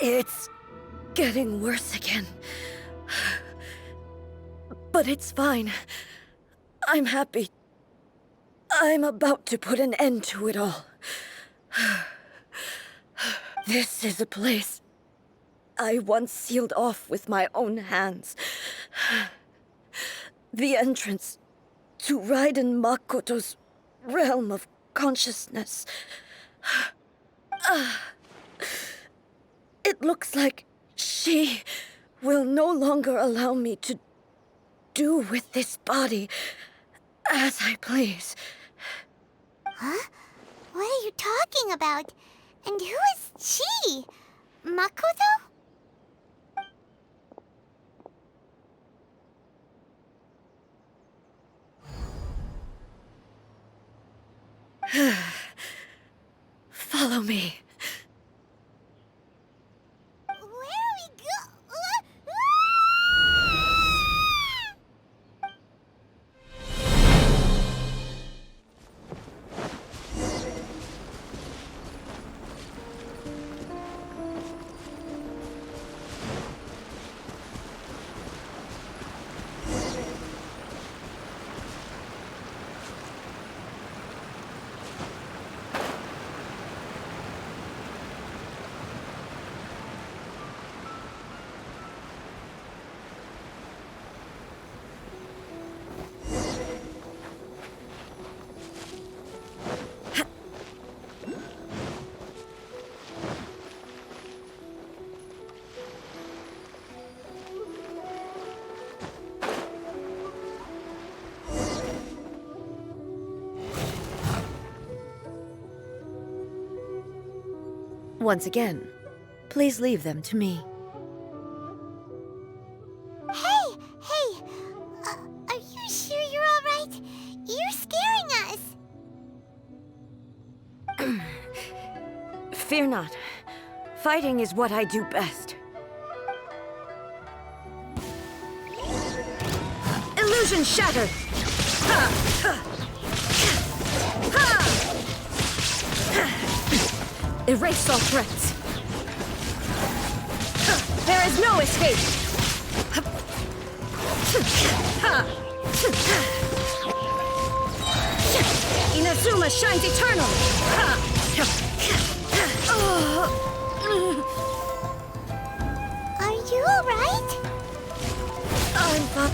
It's getting worse again. But it's fine. I'm happy. I'm about to put an end to it all. This is a place I once sealed off with my own hands. The entrance to Raiden Makoto's realm of consciousness. It looks like she will no longer allow me to do with this body as I please. Huh? What are you talking about? And who is she? Makoto? Follow me. Where are we Once again, please leave them to me. Hey! Are you sure you're all right? You're scaring us. Fear not. Fighting is what I do best. Illusion shattered! Erase all threats. There is no escape. Inazuma shines eternal. Are you all right? I'm fine.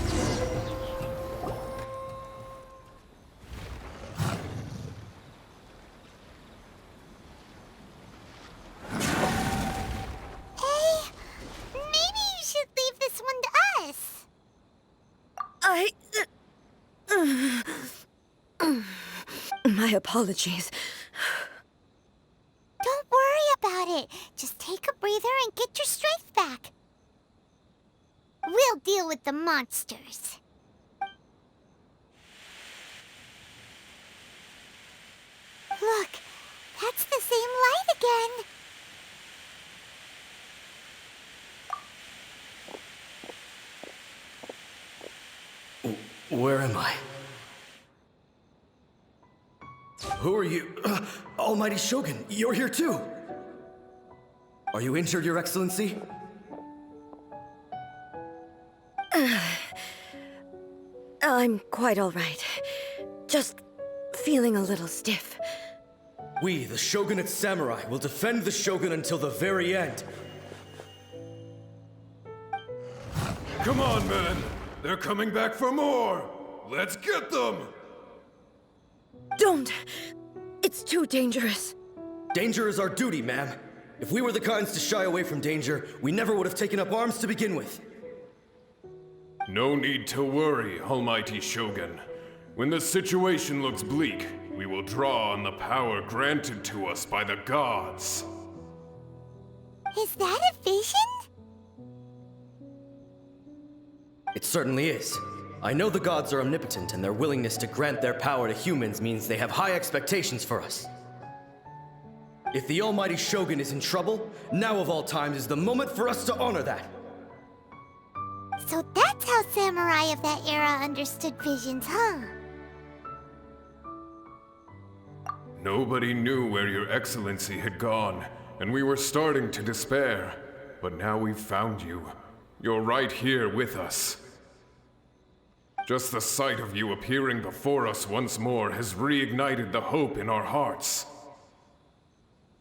My apologies. Don't worry about it. Just take a breather and get your strength back. We'll deal with the monsters. Look, that's the same light again. Where am I? Who are you? Almighty Shogun, you're here too! Are you injured, Your Excellency? I'm quite all right. Just feeling a little stiff. We, the Shogunate Samurai, will defend the Shogun until the very end. Come on, men! They're coming back for more! Let's get them! Don't! It's too dangerous. Danger is our duty, ma'am. If we were the kinds to shy away from danger, we never would have taken up arms to begin with. No need to worry, Almighty Shogun. When the situation looks bleak, we will draw on the power granted to us by the gods. Is that a vision? It certainly is. I know the gods are omnipotent, and their willingness to grant their power to humans means they have high expectations for us. If the Almighty Shogun is in trouble, now of all times is the moment for us to honor that. So that's how samurai of that era understood visions, huh? Nobody knew where Your Excellency had gone, and we were starting to despair. but now we've found you. You're right here with us. Just the sight of you appearing before us once more has reignited the hope in our hearts.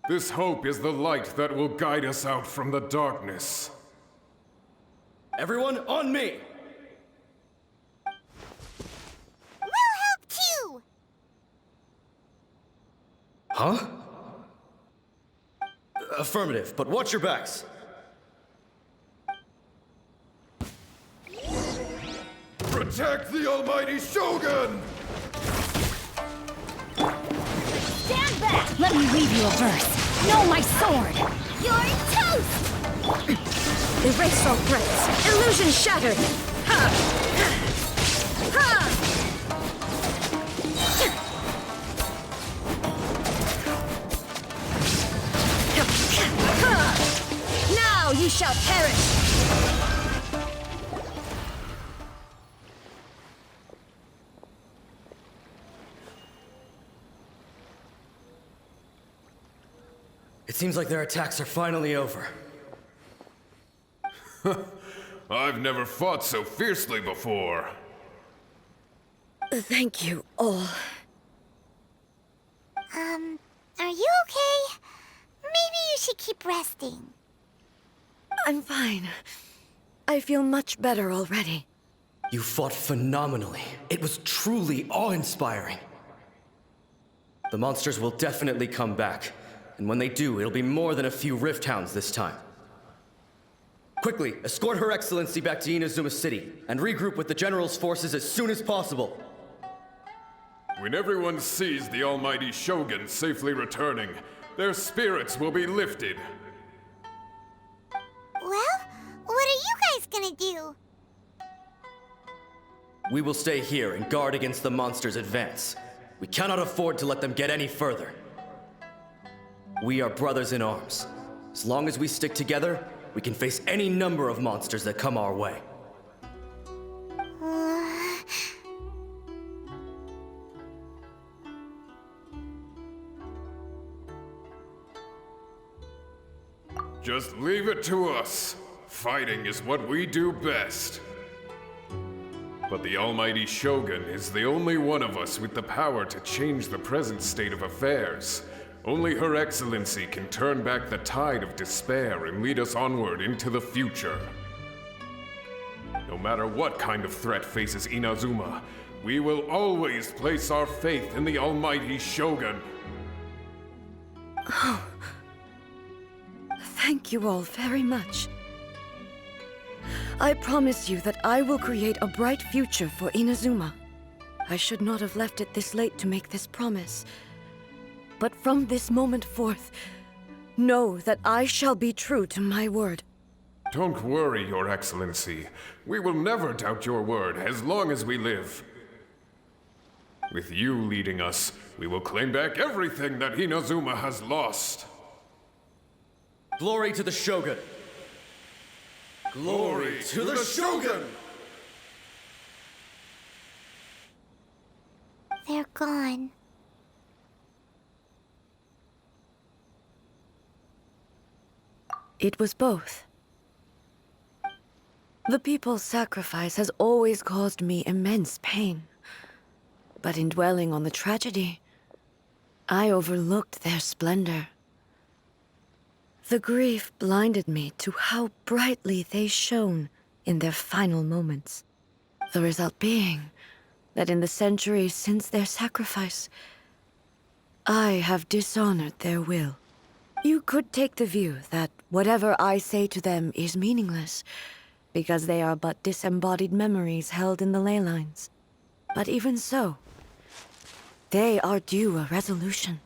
This hope is the light that will guide us out from the darkness. Everyone, on me! We'll help too! Huh? Affirmative, but watch your backs. Protect the almighty Shogun! Stand back! Let me read you a verse. Know my sword! You're toast! Erase all threats. Illusion shattered. Ha! Ha! Now you shall perish. It seems like their attacks are finally over. I've never fought so fiercely before. Thank you all. Are you okay? Maybe you should keep resting. I'm fine. I feel much better already. You fought phenomenally. It was truly awe-inspiring. The monsters will definitely come back. And when they do, it'll be more than a few Rift Hounds this time. Quickly, escort Her Excellency back to Inazuma City, and regroup with the General's forces as soon as possible. When everyone sees the almighty Shogun safely returning, their spirits will be lifted. Well, what are you guys gonna do? We will stay here and guard against the monsters' advance. We cannot afford to let them get any further. We are brothers in arms. As long as we stick together, we can face any number of monsters that come our way. Just leave it to us. Fighting is what we do best. But the almighty Shogun is the only one of us with the power to change the present state of affairs. Only Her Excellency can turn back the tide of despair and lead us onward into the future. No matter what kind of threat faces Inazuma, we will always place our faith in the almighty Shogun. Thank you all very much. I promise you that I will create a bright future for Inazuma. I should not have left it this late to make this promise. But from this moment forth, know that I shall be true to my word. Don't worry, Your Excellency. We will never doubt your word as long as we live. With you leading us, we will claim back everything that Inazuma has lost. Glory to the Shogun! Glory to the Shogun! They're gone. It was both. The people's sacrifice has always caused me immense pain. But in dwelling on the tragedy, I overlooked their splendor. The grief blinded me to how brightly they shone in their final moments. The result being that in the centuries since their sacrifice, I have dishonored their will. You could take the view that whatever I say to them is meaningless, because they are but disembodied memories held in the ley lines. But even so, they are due a resolution.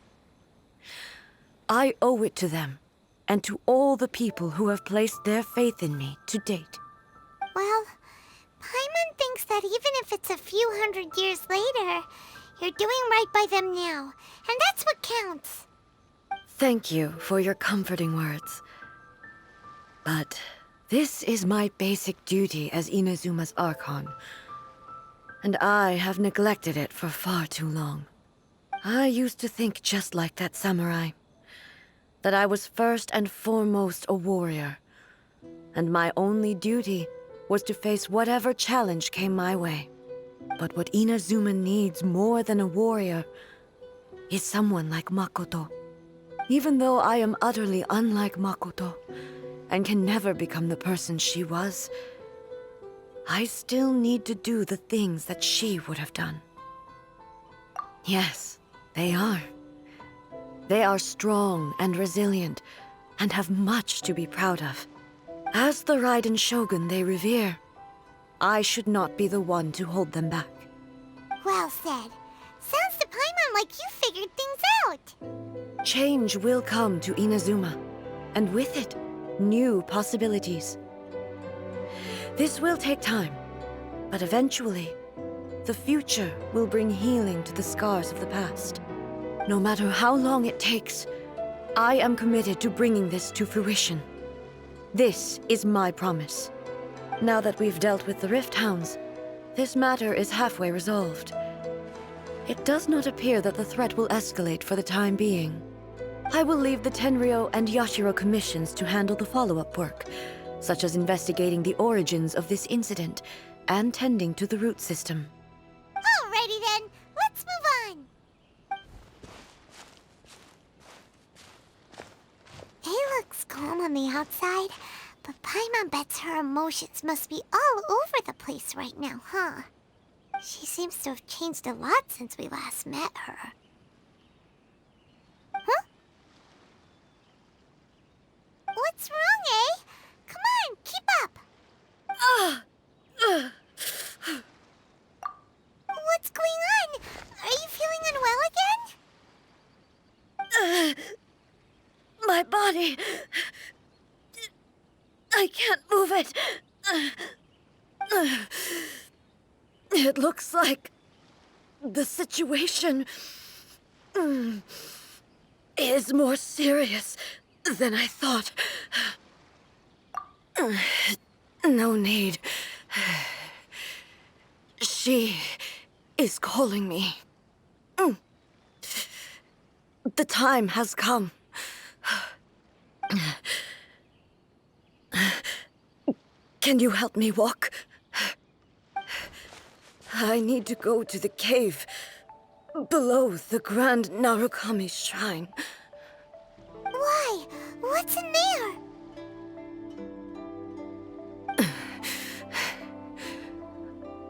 I owe it to them, and to all the people who have placed their faith in me to date. Well, Paimon thinks that even if it's a few hundred years later, you're doing right by them now, and that's what counts. Thank you for your comforting words. But this is my basic duty as Inazuma's Archon, and I have neglected it for far too long. I used to think just like that samurai, that I was first and foremost a warrior, and my only duty was to face whatever challenge came my way. But what Inazuma needs more than a warrior is someone like Makoto. Even though I am utterly unlike Makoto, and can never become the person she was, I still need to do the things that she would have done. Yes, they are. They are strong and resilient, and have much to be proud of. As the Raiden Shogun they revere, I should not be the one to hold them back. Well said. Sounds to Paimon like you figured things out. Change will come to Inazuma, and with it, new possibilities. This will take time, but eventually, the future will bring healing to the scars of the past. No matter how long it takes, I am committed to bringing this to fruition. This is my promise. Now that we've dealt with the Rift Hounds, this matter is halfway resolved. It does not appear that the threat will escalate for the time being. I will leave the Tenryo and Yashiro commissions to handle the follow-up work, such as investigating the origins of this incident and tending to the root system. Alrighty then, let's move on. Ei looks calm on the outside, but Paimon bets her emotions must be all over the place right now, huh? She seems to have changed a lot since we last met her. Huh? What's wrong, eh? Come on, keep up! What's going on? Are you feeling unwell again? My body... I can't move it. It looks like the situation is more serious than I thought. No need. She is calling me. The time has come. Can you help me walk? I need to go to the cave below the Grand Narukami Shrine. Why? What's in there?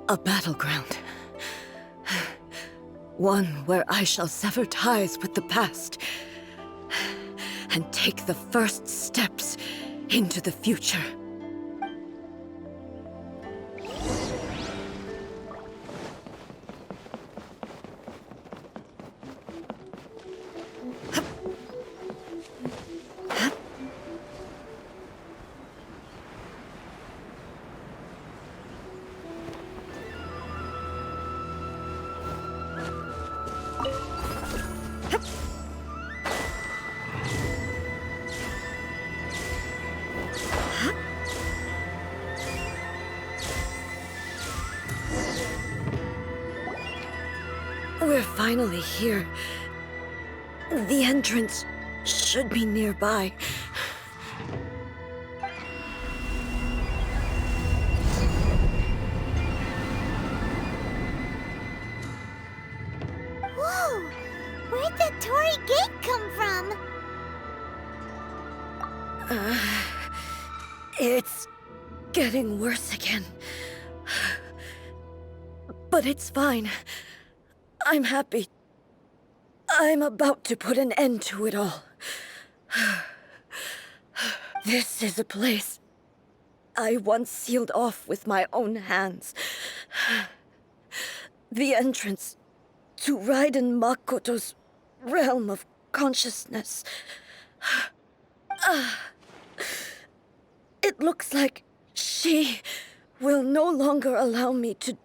A battleground. One where I shall sever ties with the past and take the first steps into the future. We're finally here. The entrance should be nearby. Whoa! Where'd that Torii gate come from? It's getting worse again. But it's fine. I'm happy. I'm about to put an end to it all. This is a place I once sealed off with my own hands. The entrance to Raiden Makoto's realm of consciousness. It looks like she will no longer allow me to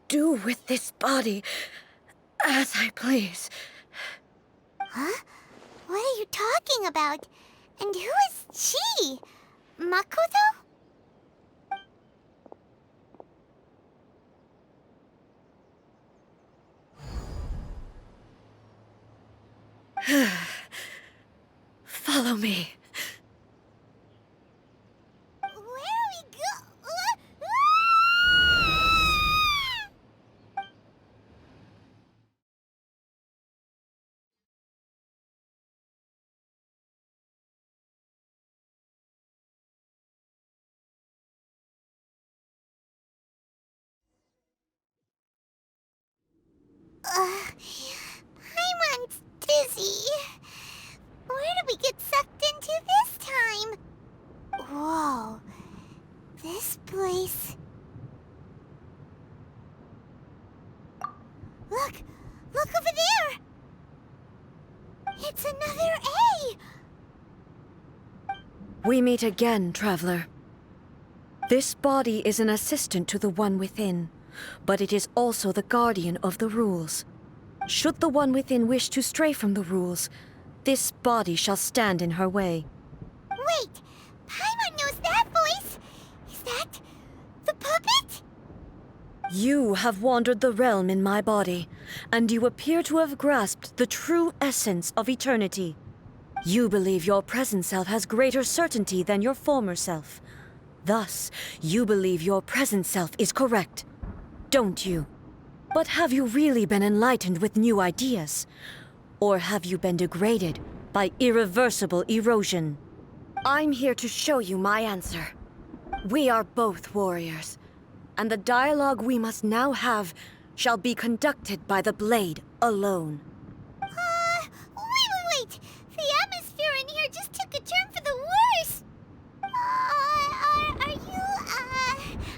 do with this body as I please. Huh? What are you talking about? And who is she? Makoto? Follow me. Paimon's dizzy. Where did we get sucked into this time? Whoa. This place... Look! Look over there! It's another A! We meet again, traveler. This body is an assistant to the one within, but it is also the guardian of the rules. Should the one within wish to stray from the rules, this body shall stand in her way. Wait! Paimon knows that voice! Is that... the puppet? You have wandered the realm in my body, and you appear to have grasped the true essence of eternity. You believe your present self has greater certainty than your former self. Thus, you believe your present self is correct, don't you? But have you really been enlightened with new ideas? Or have you been degraded by irreversible erosion? I'm here to show you my answer. We are both warriors, and the dialogue we must now have shall be conducted by the blade alone. Wait! The atmosphere in here just took a turn for the worse!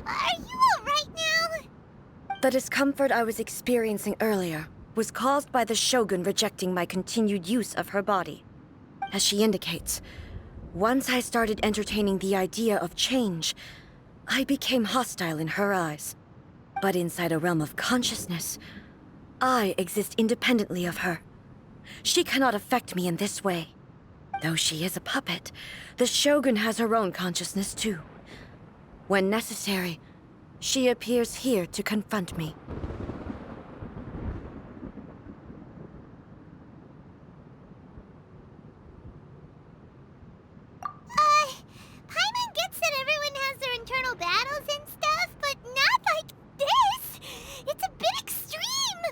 Are you alright now? The discomfort I was experiencing earlier was caused by the Shogun rejecting my continued use of her body. As she indicates, once I started entertaining the idea of change, I became hostile in her eyes. But inside a realm of consciousness, I exist independently of her. She cannot affect me in this way. Though she is a puppet, the Shogun has her own consciousness too. When necessary, she appears here to confront me. Paimon gets that everyone has their internal battles and stuff, but not like this! It's a bit extreme!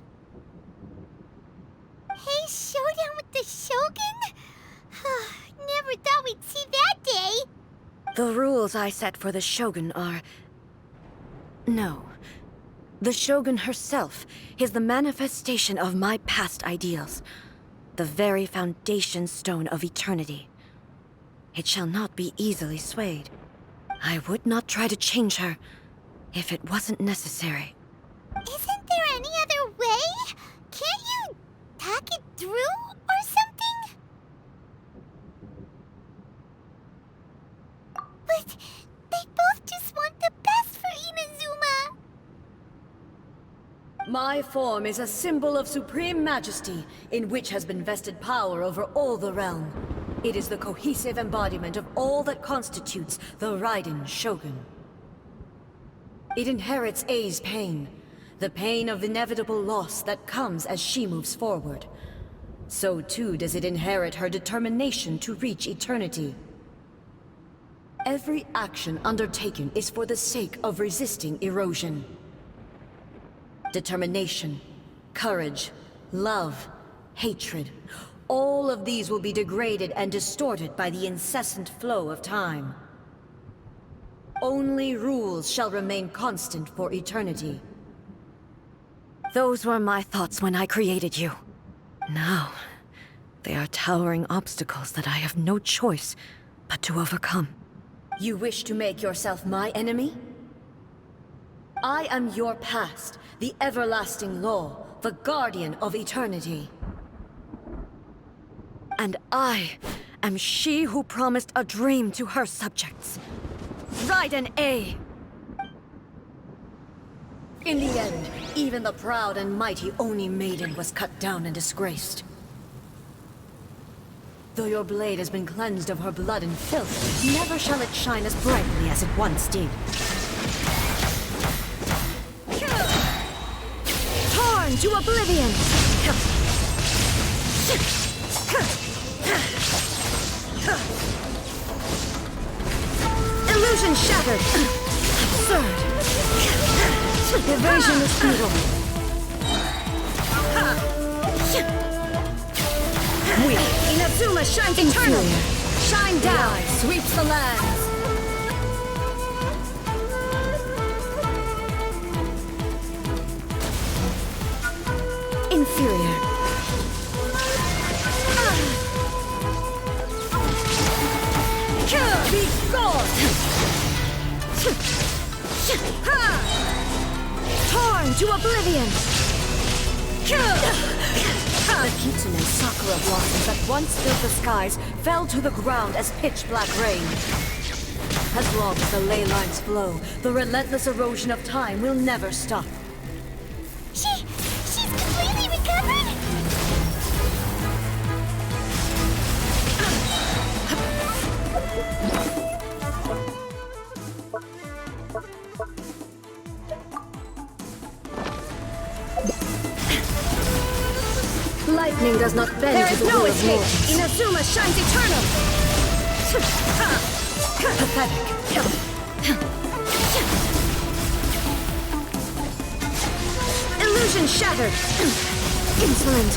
Hey, showdown with the Shogun? Never thought we'd see that day! The rules I set for the Shogun are... No. The Shogun herself is the manifestation of my past ideals. The very foundation stone of eternity. It shall not be easily swayed. I would not try to change her if it wasn't necessary. Isn't there any other way? Can't you talk it through or something? But they both just want the best for Inazuma. My form is a symbol of supreme majesty, in which has been vested power over all the realm. It is the cohesive embodiment of all that constitutes the Raiden Shogun. It inherits Ei's pain, the pain of inevitable loss that comes as she moves forward. So too does it inherit her determination to reach eternity. Every action undertaken is for the sake of resisting erosion. Determination, courage, love, hatred, all of these will be degraded and distorted by the incessant flow of time. Only rules shall remain constant for eternity. Those were my thoughts when I created you. Now, they are towering obstacles that I have no choice but to overcome. You wish to make yourself my enemy? I am your past, the everlasting law, the guardian of eternity. And I am she who promised a dream to her subjects. Raiden Ei! In the end, even the proud and mighty Oni Maiden was cut down and disgraced. Though your blade has been cleansed of her blood and filth, never shall it shine as brightly as it once did. Torn to oblivion! Illusion shattered! Absurd! Evasion is futile. We, Inazuma shines eternal! Shine down! Sweeps the lands! Inferior. Be gone! Torn to oblivion! The Kitsune Sakura blossoms that once filled the skies fell to the ground as pitch-black rain. As long as the ley lines flow, the relentless erosion of time will never stop. She's completely recovered? Lightning does not bend There to is the no will of escape! mortals. Inazuma shines eternal! Pathetic. Illusion shattered! Insolent.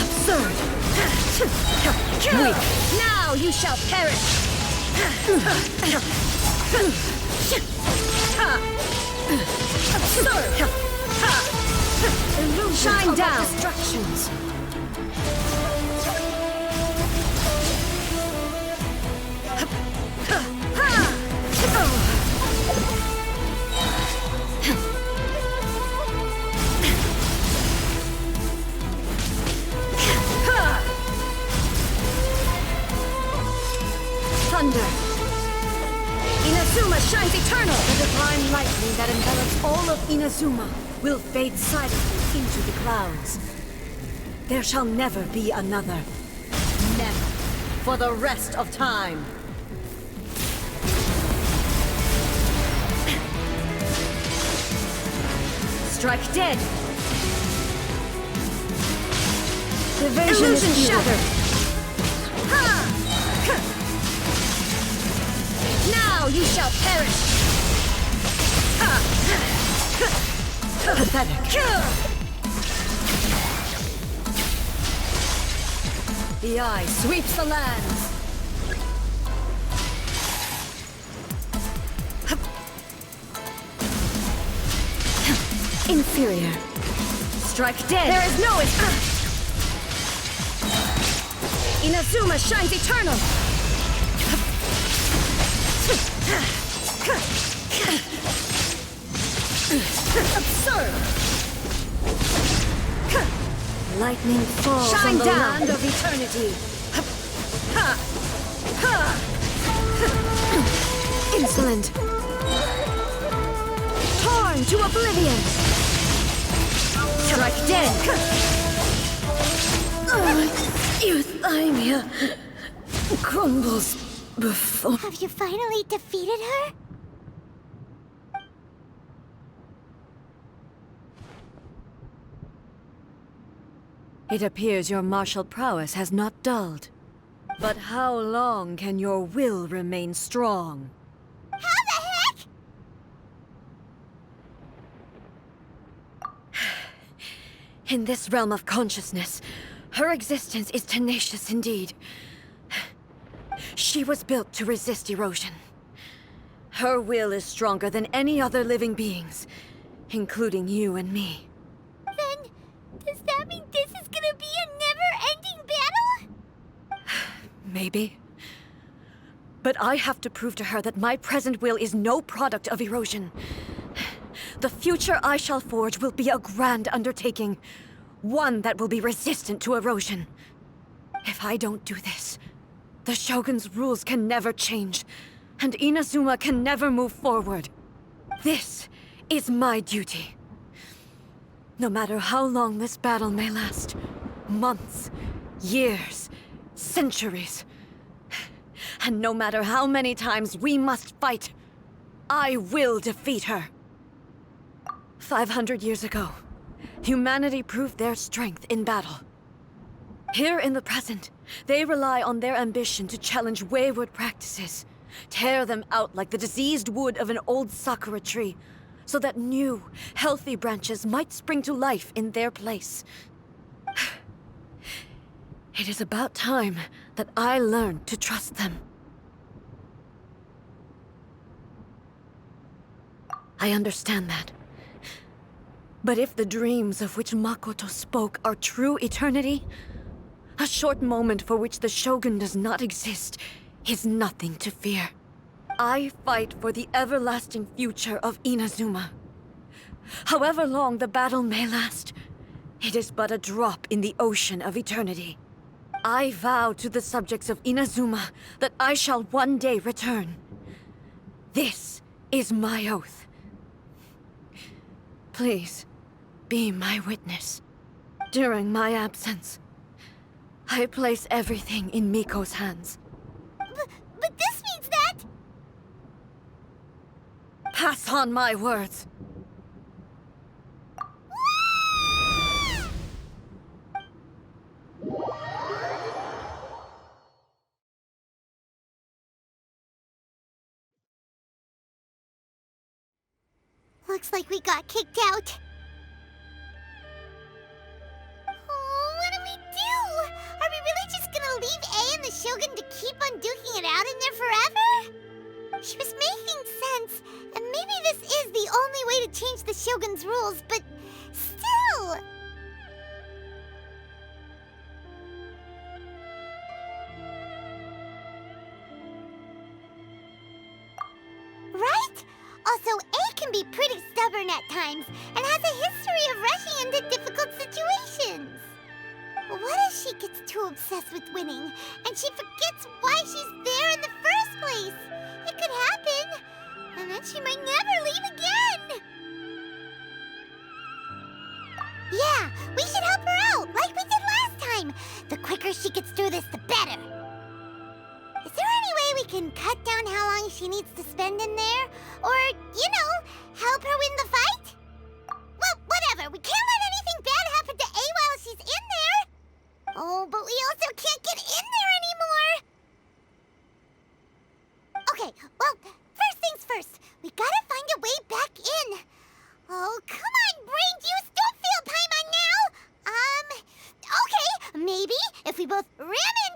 Absurd. Weak. Now you shall perish! Absurd! Illusions Shine of down. Distractions. Thunder. Inazuma shines eternal! The divine lightning that envelops all of Inazuma will fade silently into the clouds. There shall never be another. Never. For the rest of time. Strike dead. Evasion Illusion is futile. shattered! Now you shall perish! Pathetic. The eye sweeps the lands. Inferior. Strike dead. There is no escape! Inazuma shines eternal! Absurd! Lightning falls Shine on the down. land of eternity. Insolent. Torn to oblivion. Strike dead. Euthymia crumbles before. Have you finally defeated her? It appears your martial prowess has not dulled. But how long can your will remain strong? How the heck? In this realm of consciousness, her existence is tenacious indeed. She was built to resist erosion. Her will is stronger than any other living being's, including you and me. Then, does that mean this is gonna be a never-ending battle? Maybe. But I have to prove to her that my present will is no product of erosion. The future I shall forge will be a grand undertaking, one that will be resistant to erosion. If I don't do this, the Shogun's rules can never change, and Inazuma can never move forward. This is my duty. No matter how long this battle may last, months, years, centuries, and no matter how many times we must fight, I will defeat her. 500 years ago, humanity proved their strength in battle. Here in the present, they rely on their ambition to challenge wayward practices, tear them out like the diseased wood of an old sakura tree, so that new, healthy branches might spring to life in their place. It is about time that I learned to trust them. I understand that. But if the dreams of which Makoto spoke are true eternity, a short moment for which the Shogun does not exist is nothing to fear. I fight for the everlasting future of Inazuma. However long the battle may last, it is but a drop in the ocean of eternity. I vow to the subjects of Inazuma that I shall one day return. This is my oath. Please, be my witness. During my absence, I place everything in Miko's hands. But this means that... Pass on my words. Looks like we got kicked out. Oh, what do we do? Are we really just gonna leave A and the Shogun to keep on duking it out in there forever? She was making sense, and maybe this is the only way to change the Shogun's rules, but still... Right? Also, A can be pretty stubborn at times, and has a history of rushing into difficult situations. What if she gets too obsessed with winning, and she forgets why she's there in the first place? It could happen, and then she might never leave again. Yeah, we should help her out, like we did last time. The quicker she gets through this, the better. Is there any way we can cut down how long she needs to spend in there? Or, you know, help her win the fight? Well, whatever. We can't let anything bad happen to A while she's in there. Oh, but we also can't get in there anymore. Okay, well, first things first. We gotta find a way back in. Oh, come on, brain juice. Don't fail Paimon now. Okay, maybe if we both ram in